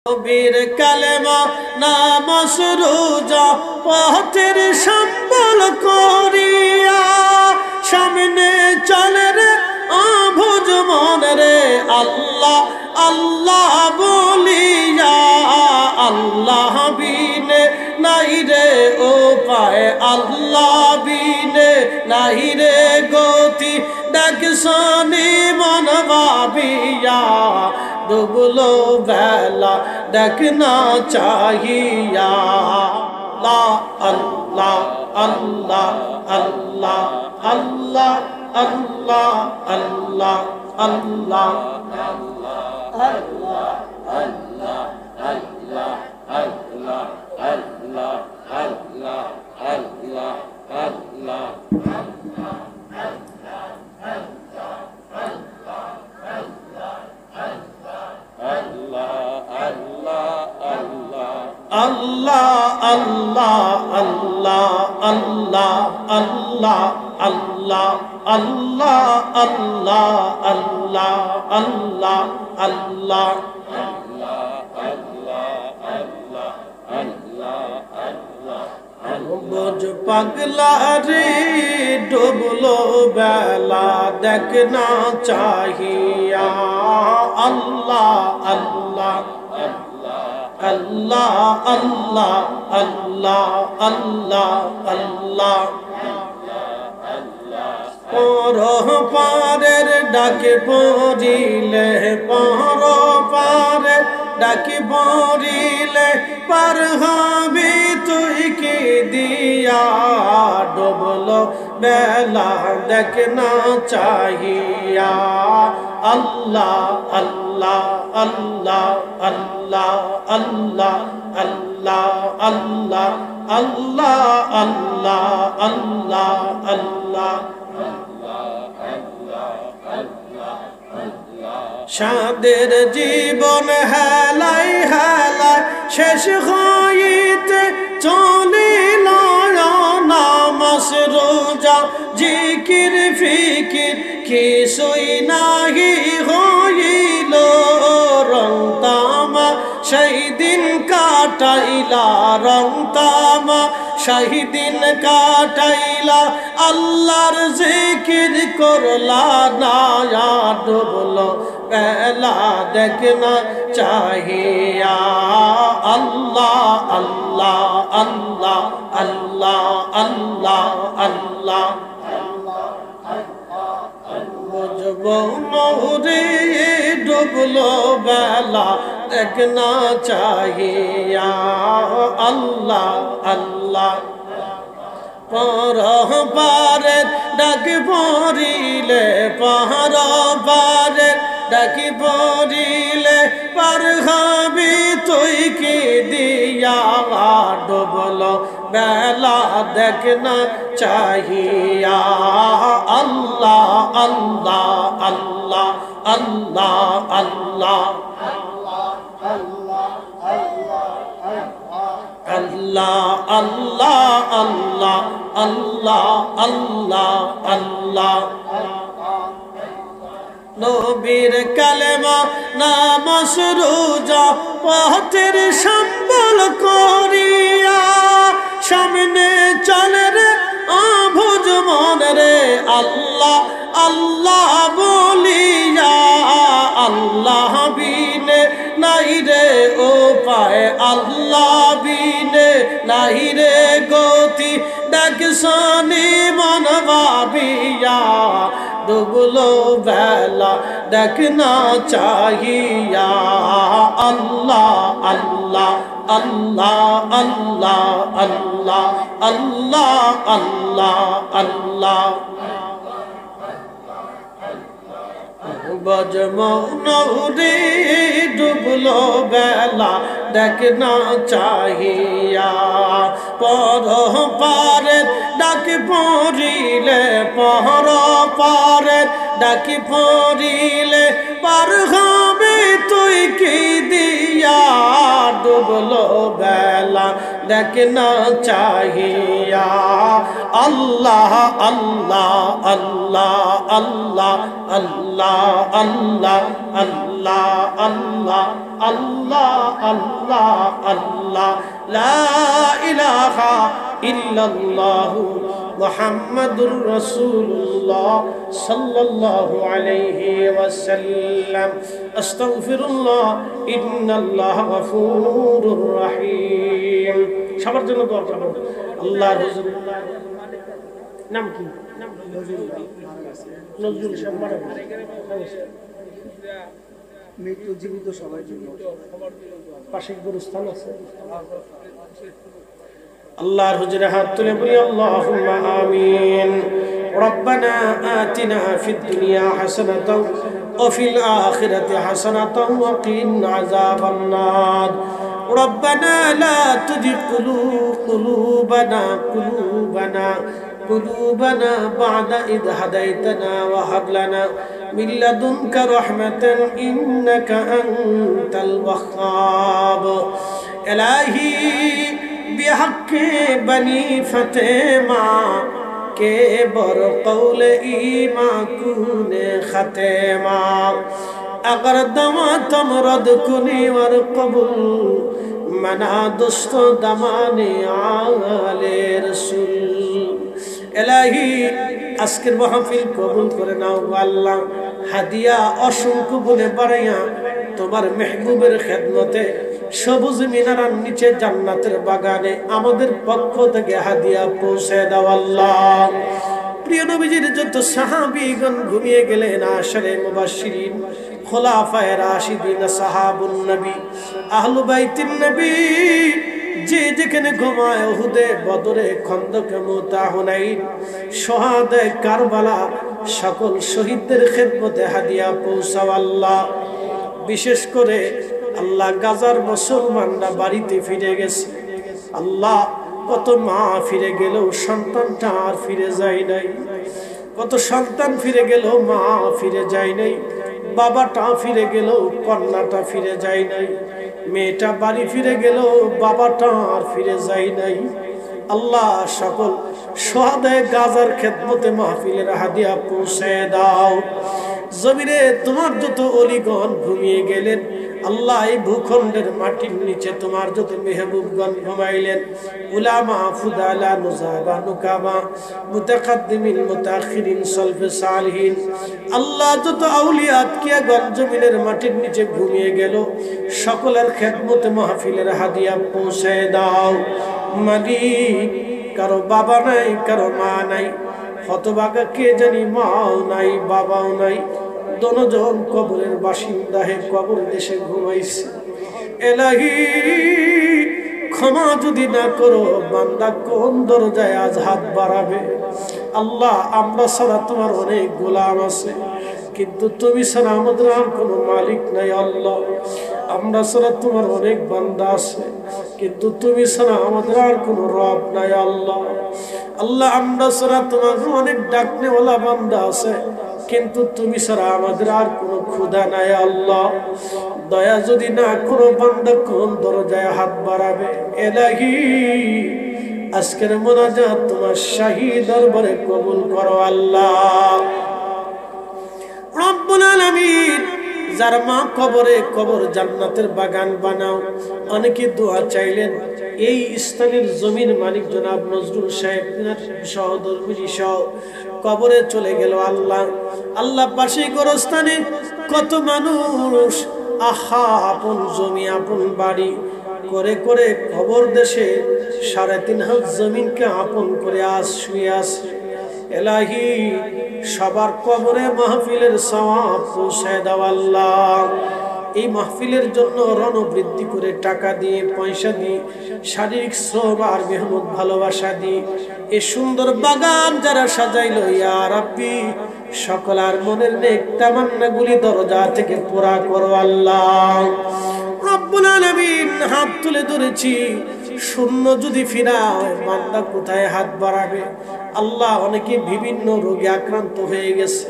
নবীর কালেমা নামাজ রোজা পথের সম্বল করিয়া সামনে চলে রে আভুজ মনে রে আল্লাহ আল্লাহ বলিয়া আল্লাহ বিনে নাই রে উপায় আল্লাহ বিনে নাই রে গতি ডাক শুনি মন ভাবিয়া ডুবলো বেলা দেখনা চাহিয়া আল্লাহ আল্লাহ আল্লাহ আল্লাহ আল্লাহ আল্লাহ আল্লাহ আল্লাহ আল্লাহ আল্লাহ আল্লাহ আল্লাহ আল্লাহ আল্লাহ আল্লাহ আল্লাহ Allah Allah Allah Allah Allah Allah Allah Allah Allah Allah বুঝ পাগলা রে ডুবলো বেলা দেখনা চাহিয়া আল্লাহ আল্লাহ Allah Allah Allah Allah Allah পর পারের ডাকে পড়িলে পর পারের ডাকে পড়িলে পার হবি তুই কি দিয়া ডুবলো বেলা দেখনা চাহিয়া আল্লাহ আল্লাহ আল্লাহ আল্লাহ আল্লাহ আল্লাহ আল্লাহ আল্লাহ আল্লাহ আল্লাহ আল্লাহ সাদের জীবন হেলাই হেলাই শেষ হইতে চলিল নামাজ রোজা জিকির ফিকির কিছুই নাহি হইল রং তামা সেই দিন কাটাইলা রং তামা সেই দিন কাটাইলা আল্লাহর জিকির করলা না ডুবলো বেলা দেখনা চাহিয়া আল্লাহ আল্লাহ আল্লাহ আল্লাহ আল্লাহ আল্লাহ বুঝবো নৌরে ডুবলো বেলা দেখনা চাহিয়া আল্লাহ আল্লাহ পর পারে ডাক পড়িলে পর পারে ডাক পড়িলে পার হবি তুই কি দিয়া ডুবলো বেলা দেখনা চাহিয়া আল্লাহ আল্লাহ আল্লাহ আল্লাহ আল্লাহ Allah Allah Allah Allah Allah Allah নবীর কালেমা নামাজ রোজা পথের সম্বল করিয়া সামনে চলে রে আভুজ মনে রে আল্লাহ আল্লাহ বলিয়া আল্লাহ বিনে নাই রে উপায় আল্লাহ বিনে নাই রে গতি ডাক শুনি মন ভাবিয়া ডুবলো বেলা দেখনা চাহিয়া আল্লাহ আল্লাহ আল্লাহ আল্লাহ আল্লাহ আল্লাহ আল্লাহ আল্লাহ বজমৌনৌরে ডুবলো বেলা দেখনা চাহিয়া পর পারের ডাক পড়িলে পর পারের ডাক পড়িলে পার হবে তুই কি দিয়া ডুবলো বেলা देखना चाहिए। अल्लाह अल्लाह अल्लाह अल्लाह अल्लाह अल्लाह अल्लाह अल्लाह अल्लाह अल्लाह अल्लाह ला इलाहा इल्लल्लाह मुहम्मदुर रसूलुल्लाह सल्लल्लाहु अलैहि वसल्लम। अस्तगफिरुल्लाह इन्नाल्लाह गफूरुर रहीम। সবার জন্য দোয়া করব। আল্লাহর হুজুর নাম কি? নজরুল সাহেব মারা গেছে। মৃত্যু জীবিত সবার জন্য পাশে গুরুস্থান আছে। আল্লাহর হুজুরে হাত তুলে বলি আল্লাহুম্মা আমিন। রব্বানা আতিনা ফিদ দুনিয়া হাসানাতাও ওয়া ফিল আখিরাতি হাসানাতাও ওয়া কিনা আযাবান নার। রব্বানা লা তুযিগ قلوبنا بعد إذ هديتنا وهب لنا من لدنك رحمة إنك أنت الوهاب। إلهي بحق بني فاطمة के बर कौल ईमा कूने खतेमा अगर दमा तम रद कुनी वर कबुल मना दुस्त दमाने आले रसूल। এলাহি আজকের মাহফিল কবুল করে নাও আল্লাহ। হাদিয়া অসংখ্য বলে বাড়াইয়া তোমার মেহবুবের খেদমতে সবুজ মিনারার নিচে জান্নাতের বাগানে আমাদের পক্ষ থেকে হাদিয়া পৌঁছে দাও আল্লাহ। প্রিয় নবীজির যত সাহাবীগণ ঘুমিয়ে গেলেন, আশরে মুবাশশিরিন, খোলাফায়ে রাশিদিন, সাহাবুন নবী, আহলু বাইতিন নবী, যে যেখানে ঘুমায়, উহুদে, বদরে, খন্দকে, মুতা, হুনাইন, শাহাদায়ে কারবালা, সকল শহীদদের খেদমতে হাদিয়া পৌঁছাও আল্লাহ। বিশেষ করে আল্লাহ গাজার মুসলমানরা বাড়িতে ফিরে গেছে আল্লাহ। কত মা ফিরে গেলেও সন্তানটা আর ফিরে যায় নাই, কত সন্তান ফিরে গেল মা ফিরে যায় নাই, বাবাটা ফিরে গেল কন্যাটা ফিরে যায় নাই, মেয়েটা বাড়ি ফিরে গেল বাবাটা আর ফিরে যায় নাই। আল্লাহ সকল শাহাদায়ে গাজার খেদমতে মাহফিলের হাদিয়া পৌঁছে দাও। জমিনে তোমার যত ওলিগণ ঘুমিয়ে গেলেন আল্লাহ, এই ভূখণ্ডের মাটির নিচে তোমার যত মেহবুবগণ ঘুমাইলেন, উলামা, ফুদালা, নুজাবা, নুকাবা, মুতাকাদ্দিমিন, মুতাআখিরিন, সলফে সালিহিন, আল্লাহ যত আউলিয়া আতকিয়াগণ জমিনের মাটির নিচে ঘুমিয়ে গেল, সকলের খেদমতে মাহফিলের হাদিয়া পৌঁছে দাও। মালিক, কারো বাবা নাই, কারো মা নাই, হতভাগা কে জানি মাও নাই, বাবাও নাই, দনজন কবরের বাসিন্দা হে, কবর দেশে ঘুমাইছে। এলাহি ক্ষমা যদি না করো, বান্দা কোন দরজায় আজ হাত বাড়াবে? আল্লাহ, আমরা ছাড়া তোমার অনেক গোলাম আছে, কিন্তু তুমি ছাড়া আমাদের আর কোনো মালিক নাই। আল্লাহ, আমরা ছাড়া তোমার অনেক বান্দা আছে, কিন্তু তুমি ছাড়া আমাদের আর কোনো রব নাই। আল্লাহ আল্লাহ, আমরা ছাড়া তোমার অনেক ডাকনেওয়ালা বান্দা আছে, কিন্তু তুমি ছাড়া আমাদের আর কোনো ক্ষুধা নাই। আল্লাহ, দয়া যদি না করো, বান্দা কোন দরজায় হাত বাড়াবে? এলাহি আজকের মোনাজাত তোমার শাহী দরবারে কবুল করো আল্লাহ। রব্বুল আলামিন, যার মা কবরে, কবর জান্নাতের বাগান বানাও। অনেকে দোয়া চাইলেন, এই স্থানের জমির মালিক জনাব নজরুল সাহেব সহধর্মিনী সহ কবরে চলে গেল। আল্লাহ আল্লাহ, পাশে গোরস্থানে কত মানুষ আহা আপন জমি, আপন বাড়ি করে করে কবর দেশে 3.5 হাত জমিনকে আপন করে আজ শুয়ে আছে। এলাহি সবার কবরে মাহফিলের সওয়াব পৌঁছে দাও আল্লাহ। এই মাহফিলের জন্য রণবৃদ্ধি করে টাকা দিয়ে, পয়সা দিয়ে, শারীরিক শ্রম আর মেহনত ভালোবাসা দিয়ে এই সুন্দর বাগান যারা সাজাইলো, ইয়া রাব্বি সকলার মনের নেক তামান্নাগুলি দরজা থেকে পুরা করো আল্লাহ। রব্বুল আলামিন, হাত তুলে ধরেছি, শূন্য যদি ফিরায় বান্দা কোথায় হাত বাড়াবে? আল্লাহ, অনেকে বিভিন্ন রোগে আক্রান্ত হয়ে গেছে,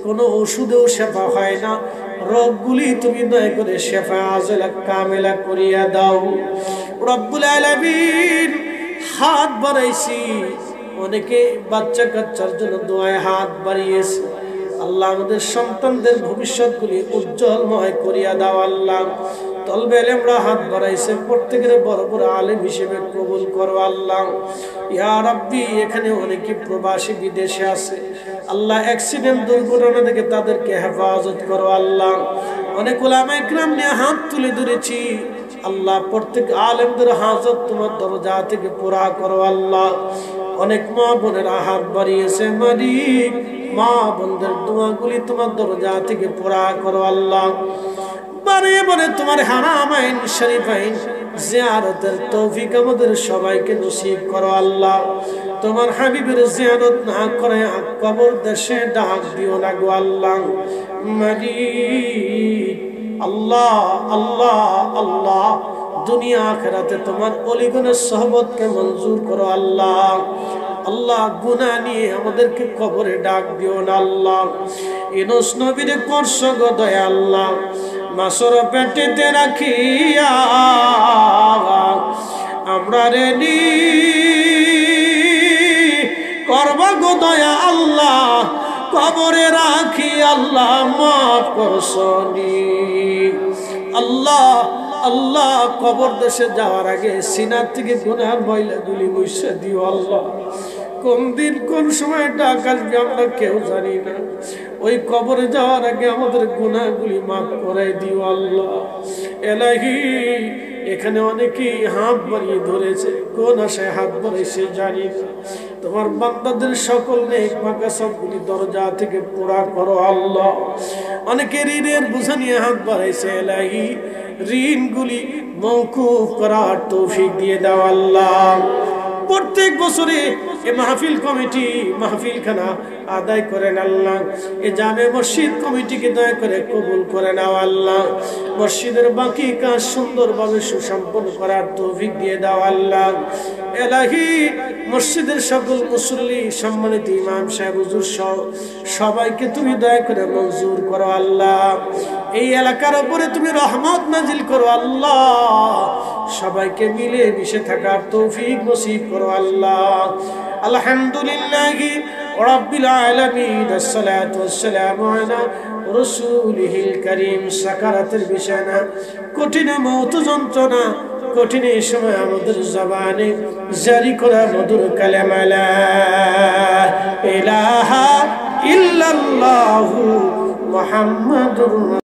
কোনো ওষুধেও সেবা হয় না, রোগগুলি তুমি দয়া করে শেফা আজলা কামেলা করিয়া দাও রব্বুল আলামিন। হাত বাড়াইছি, অনেকে বাচ্চা কাচ্চার জন্য দোয়ায় হাত বাড়িয়েছে। আল্লাহ আমাদের সন্তানদের ভবিষ্যৎগুলি উজ্জ্বলময় করিয়া দাও আল্লাহ। তলবে আলেমরা হাত বাড়াইছে, প্রত্যেকের বড় বড় আলেম হিসেবে কবুল করো আল্লাহ। ইয়া রাব্বি, এখানে অনেকে প্রবাসী বিদেশে আছে আল্লাহ, অ্যাক্সিডেন্ট দুর্ঘটনা থেকে তাদেরকে হেফাজত করো আল্লাহ। অনেক উলামা ইকরাম নিয়ে হাত তুলে ধরেছি আল্লাহ, প্রত্যেক আলেমদের হাজত তোমার দরজা থেকে পুরা করো আল্লাহ। অনেক মা বোনেরা হাত বাড়িয়েছে মালিক, মা বোনদের দোয়াগুলি তোমার দরজা থেকে পুরা করো আল্লাহ। বারে বারে তোমার হারাম আইন শরীফ আইন জিয়ারতের তৌফিক আমাদের সবাইকে নসিব করো আল্লাহ। তোমার হাবিবের জিয়ারত না করে কবর দেশে ডাক দিও না গো আল্লাহ। মালিক আল্লাহ আল্লাহ আল্লাহ, দুনিয়া আখিরাতে তোমার অলিগণের সোহবতকে মঞ্জুর করো আল্লাহ। আল্লাহ গুনাহ নিয়ে আমাদেরকে কবরে ডাক দিও না আল্লাহ। ইউনূস নবীরে করছ গো দয়া আল্লাহ, মাছর পেটেতে রাখিয়া আমরা রেডি করবা গো দয়া আল্লাহ, কবরে রাখি আল্লাহ মাফ করছনি আল্লাহ। আল্লাহ কবর দেশে যাওয়ার আগে সিনার থেকে গুনার ময়লা গুলি মুছে দিও আল্লাহ। কোন দিন কোন সময় ডাক আসবে আমরা কেউ জানি না, ওই কবরে যাওয়ার আগে আমাদের গুনাহগুলি মাফ করে দিও আল্লাহ। এলাহি, এখানে অনেকেই হাত বাড়িয়ে ধরেছে, কোন আশায় হাত বাড়িয়েছে জানি না। তোমার বান্দাদের সকল নেক মাকাসাবগুলি দরজা থেকে পুরা করো আল্লাহ। অনেকে ঋণের বোঝা নিয়ে হাত বাড়াইছে, এলাহি ঋণগুলি মওকুফ করার তৌফিক দিয়ে দাও আল্লাহ। প্রত্যেক বছরে এ মাহফিল কমিটি মাহফিলখানা আদায় করেন আল্লাহ। এ জামে মসজিদ কমিটিকে দয়া করে কবুল করে নাও আল্লাহ। মসজিদের বাকি কাজ সুন্দরভাবে সুসম্পন্ন করার তৌফিক দিয়ে দাও আল্লাহ। এলাহি, মসজিদের সকল মুসল্লি, সম্মানিত ইমাম সাহেব, হুজুর সহ সবাইকে তুমি দয়া করে মঞ্জুর করো আল্লাহ। এই এলাকার উপরে তুমি রহমত নাজিল করো আল্লাহ। সবাইকে মিলে মিশে থাকার তৌফিক নসিব করো আল্লাহ। আলহামদুলিল্লাহি রাব্বিল আলামিন, আসসালাতু ওয়াসসালামু আলা রাসূলিহিল কারীম। সাকারাতের বিছানা, কঠিন মওত যন্ত্রণা, কঠিন এই সময় আমাদের জবানে জারি করা মধুর কালেমা লা ইলাহা ইল্লাল্লাহু মুহাম্মাদুর